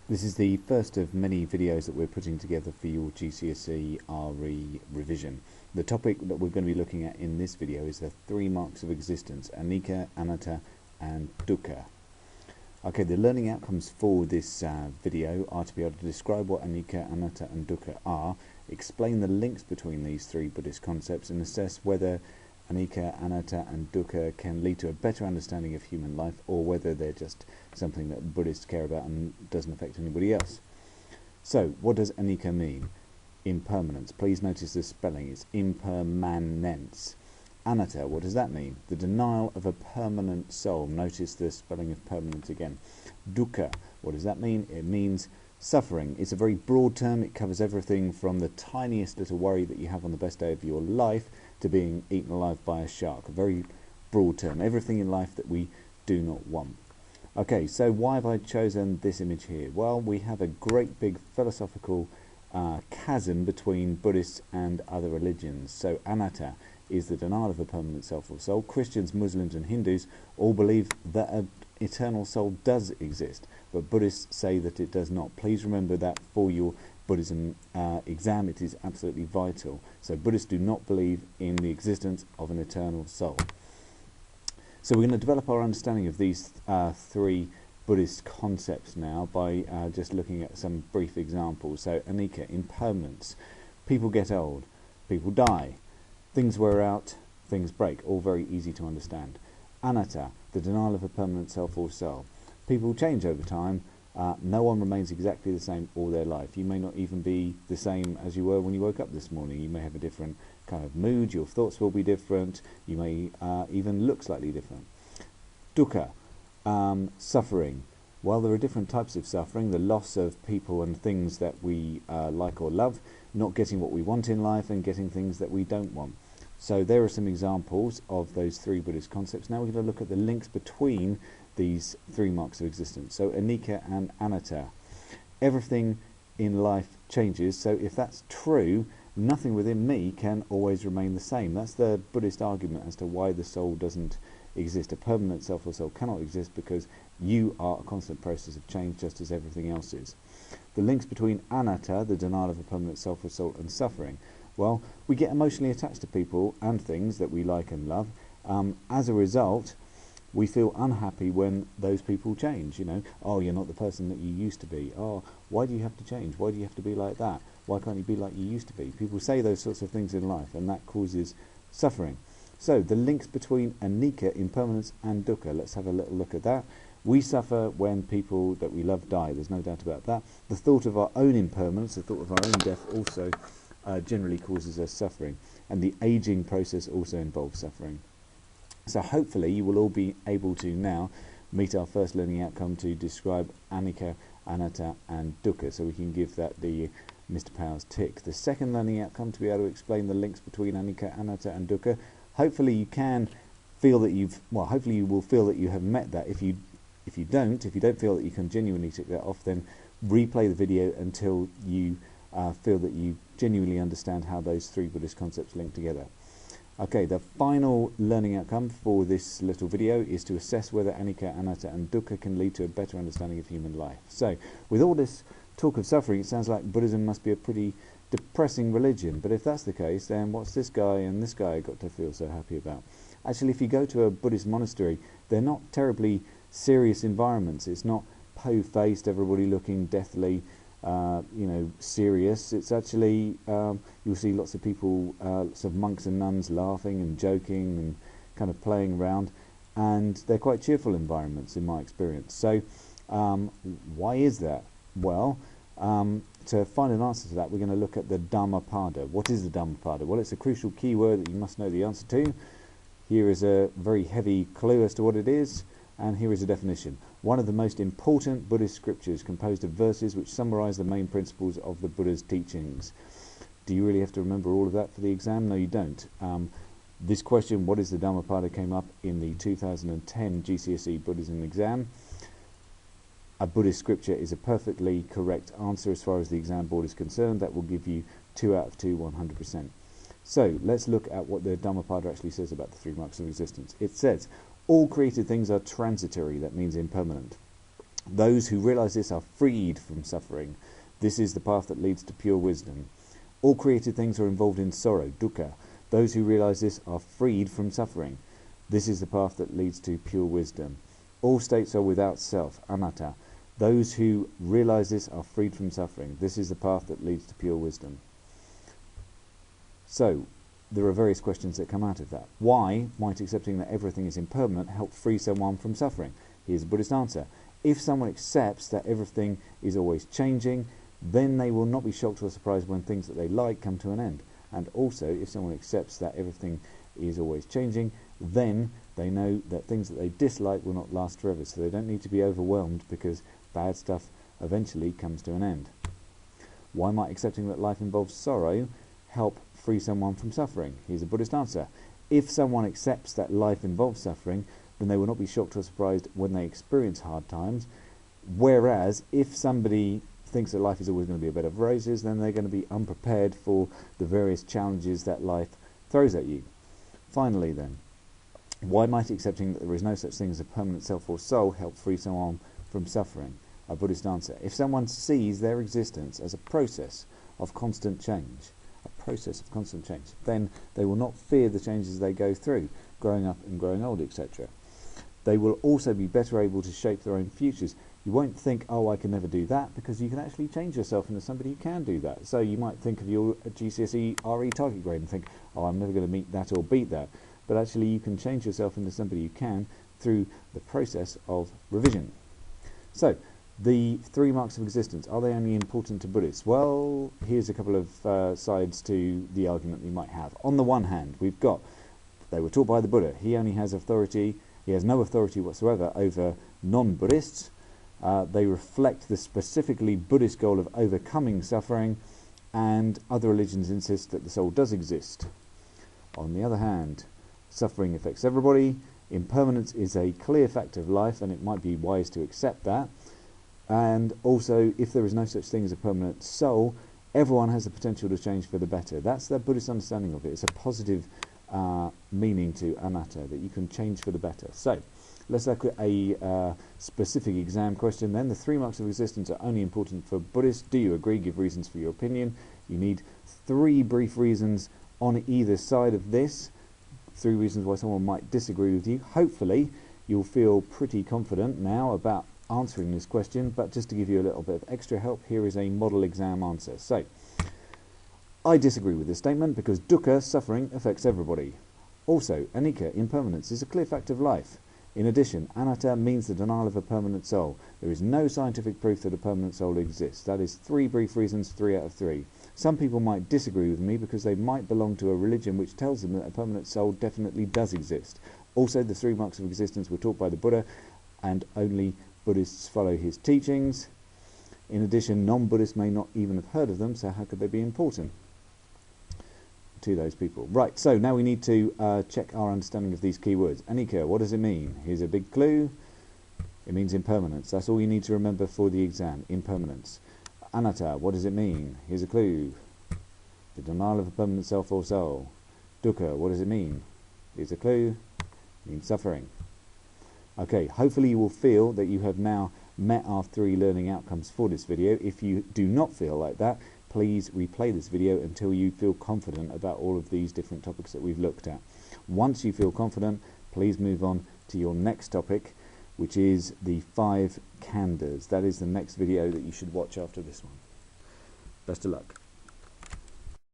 This is the first of many videos that we're putting together for your GCSE RE revision. The topic that we're going to be looking at in this video is the three marks of existence: anicca, anatta and dukkha. Okay, the learning outcomes for this video are to be able to describe what anicca, anatta and dukkha are, explain the links between these three Buddhist concepts and assess whether anicca, anatta and dukkha can lead to a better understanding of human life, or whether they're just something that Buddhists care about and doesn't affect anybody else. So, what does anicca mean? Impermanence. Please notice the spelling. It's impermanence. Anatta, what does that mean? The denial of a permanent soul. Notice the spelling of permanent again. Dukkha, what does that mean? It means suffering. It's a very broad term. It covers everything from the tiniest little worry that you have on the best day of your life to being eaten alive by a shark. A very broad term. Everything in life that we do not want. Okay, so why have I chosen this image here? Well, we have a great big philosophical chasm between Buddhists and other religions. So anatta is the denial of a permanent self or soul. Christians, Muslims and Hindus all believe that an eternal soul does exist, but Buddhists say that it does not. Please remember that for your Buddhism exam. It is absolutely vital. So Buddhists do not believe in the existence of an eternal soul. So we're going to develop our understanding of these three Buddhist concepts now by just looking at some brief examples. So anicca, impermanence. People get old, people die, things wear out, things break, all very easy to understand. Anatta, the denial of a permanent self or soul. People change over time. No one remains exactly the same all their life. You may not even be the same as you were when you woke up this morning. You may have a different kind of mood, your thoughts will be different, you may even look slightly different. Dukkha, suffering. Well, there are different types of suffering: the loss of people and things that we like or love, not getting what we want in life, and getting things that we don't want. So there are some examples of those three Buddhist concepts. Now we're going to look at the links between these three marks of existence. So anicca and anatta. Everything in life changes, so if that's true, nothing within me can always remain the same. That's the Buddhist argument as to why the soul doesn't exist. A permanent self or soul cannot exist because you are a constant process of change, just as everything else is. The links between anatta, the denial of a permanent self or soul, and suffering. Well, we get emotionally attached to people and things that we like and love. As a result, we feel unhappy when those people change. You know, oh, you're not the person that you used to be. Oh, why do you have to change? Why do you have to be like that? Why can't you be like you used to be? People say those sorts of things in life, and that causes suffering. So the links between anicca, impermanence, and dukkha. Let's have a little look at that. We suffer when people that we love die. There's no doubt about that. The thought of our own impermanence, the thought of our own death, also generally causes us suffering. And the aging process also involves suffering. So hopefully you will all be able to now meet our first learning outcome to describe anicca, anatta and dukkha. So we can give that the Mr. Powers tick. The second learning outcome, to be able to explain the links between anicca, anatta and dukkha. Hopefully you can feel that hopefully you will feel that you have met that. If you don't feel that you can genuinely tick that off, then replay the video until you feel that you genuinely understand how those three Buddhist concepts link together. Okay, the final learning outcome for this little video is to assess whether anicca, anatta and dukkha can lead to a better understanding of human life. So, with all this talk of suffering, it sounds like Buddhism must be a pretty depressing religion. But if that's the case, then what's this guy and this guy got to feel so happy about? Actually, if you go to a Buddhist monastery, they're not terribly serious environments. It's not po-faced, everybody looking deathly serious. It's actually, you'll see lots of people, lots of monks and nuns laughing and joking and kind of playing around, and they're quite cheerful environments in my experience. So why is that? Well, to find an answer to that, we're going to look at the Dhammapada. What is the Dhammapada? Well, it's a crucial key word that you must know the answer to. Here is a very heavy clue as to what it is, and here is a definition. One of the most important Buddhist scriptures, composed of verses which summarize the main principles of the Buddha's teachings. Do you really have to remember all of that for the exam? No, you don't. This question, what is the Dhammapada, came up in the 2010 GCSE Buddhism exam. A Buddhist scripture is a perfectly correct answer as far as the exam board is concerned. That will give you 2 out of 2, 100%. So let's look at what the Dhammapada actually says about the three marks of existence. It says, all created things are transitory. That means impermanent. Those who realize this are freed from suffering. This is the path that leads to pure wisdom. All created things are involved in sorrow, dukkha. Those who realize this are freed from suffering. This is the path that leads to pure wisdom. All states are without self, anatta. Those who realize this are freed from suffering. This is the path that leads to pure wisdom. So, there are various questions that come out of that. Why might accepting that everything is impermanent help free someone from suffering? Here's a Buddhist answer. If someone accepts that everything is always changing, then they will not be shocked or surprised when things that they like come to an end. And also, if someone accepts that everything is always changing, then they know that things that they dislike will not last forever, so they don't need to be overwhelmed because bad stuff eventually comes to an end. Why might accepting that life involves sorrow help free someone from suffering? Here's a Buddhist answer. If someone accepts that life involves suffering, then they will not be shocked or surprised when they experience hard times, whereas if somebody thinks that life is always going to be a bed of roses, then they're going to be unprepared for the various challenges that life throws at you. Finally then, why might accepting that there is no such thing as a permanent self or soul help free someone from suffering? A Buddhist answer. If someone sees their existence as a process of constant change, then they will not fear the changes they go through, growing up and growing old, etc. They will also be better able to shape their own futures. You won't think, oh, I can never do that, because you can actually change yourself into somebody who can do that. So you might think of your GCSE RE target grade and think, oh, I'm never going to meet that or beat that. But actually you can change yourself into somebody who can through the process of revision. So, the 3 marks of existence, are they only important to Buddhists? Well, here's a couple of sides to the argument we might have. On the one hand, we've got, they were taught by the Buddha. He only has authority, he has no authority whatsoever over non-Buddhists. They reflect the specifically Buddhist goal of overcoming suffering, and other religions insist that the soul does exist. On the other hand, suffering affects everybody. Impermanence is a clear fact of life, and it might be wise to accept that. And also, if there is no such thing as a permanent soul, everyone has the potential to change for the better. That's the Buddhist understanding of it. It's a positive meaning to anatta, that you can change for the better. So, let's look at a specific exam question then. The 3 marks of existence are only important for Buddhists. Do you agree? Give reasons for your opinion. You need 3 brief reasons on either side of this. 3 reasons why someone might disagree with you. Hopefully, you'll feel pretty confident now about answering this question, but just to give you a little bit of extra help, here is a model exam answer. So, I disagree with this statement because dukkha, suffering, affects everybody. Also, anicca, impermanence, is a clear fact of life. In addition, anatta means the denial of a permanent soul. There is no scientific proof that a permanent soul exists. That is 3 brief reasons, 3 out of 3. Some people might disagree with me because they might belong to a religion which tells them that a permanent soul definitely does exist. Also, the 3 marks of existence were taught by the Buddha, and only Buddhists follow his teachings. In addition, non-Buddhists may not even have heard of them, so how could they be important to those people? Right, so now we need to check our understanding of these key words. Anicca, what does it mean? Here's a big clue. It means impermanence. That's all you need to remember for the exam, impermanence. Anatta, what does it mean? Here's a clue. The denial of a permanent self or soul. Dukkha, what does it mean? Here's a clue. It means suffering. Okay, hopefully you will feel that you have now met our 3 learning outcomes for this video. If you do not feel like that, please replay this video until you feel confident about all of these different topics that we've looked at. Once you feel confident, please move on to your next topic, which is the 5 khandhas. That is the next video that you should watch after this one. Best of luck.